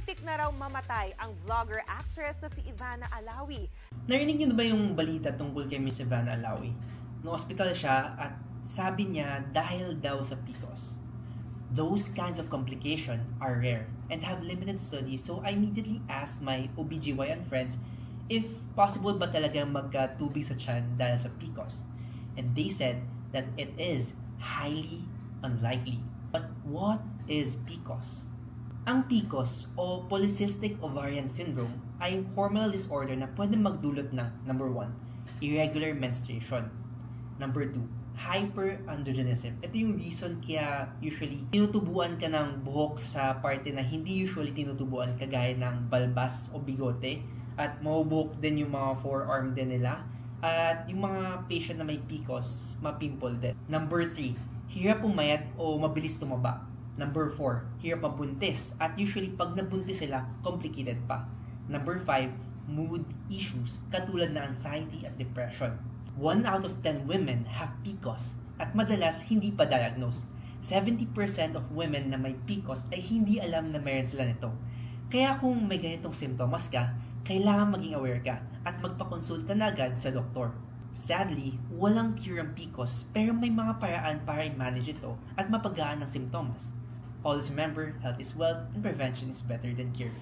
muntik na raw mamatay ang vlogger-actress na si Ivana Alawi. Narinig niyo na ba yung balita tungkol kay Miss Ivana Alawi? No ospital siya at sabi niya dahil daw sa PCOS. Those kinds of complications are rare and have limited studies, so I immediately asked my OBGYN friends if possible ba talaga magkatubig sa tiyan dahil sa PCOS. And they said that it is highly unlikely. But what is PCOS? Ang PCOS o Polycystic Ovarian Syndrome ay hormonal disorder na pwede magdulot ng number 1, irregular menstruation. Number 2, hyperandrogenism. Ito yung reason kaya usually tinutubuan ka ng buhok sa parte na hindi usually tinutubuan kagaya ng balbas o bigote at mabubuhok din yung mga forearm din nila at yung mga patient na may PCOS mapimple din. Number 3, hirap pumayat o mabilis tumaba. Number 4, hirap mabuntis at usually pag nabuntis sila, complicated pa. Number 5, mood issues katulad na anxiety at depression. 1 out of 10 women have PCOS at madalas hindi pa diagnosed. 70% of women na may PCOS ay hindi alam na meron sila nito. Kaya kung may ganitong simptomas ka, kailangan maging aware ka at magpakonsulta na agad sa doktor. Sadly, walang cure ang PCOS pero may mga paraan para i-manage ito at mapagaan ang simptomas. Always remember, health is wealth and prevention is better than cure.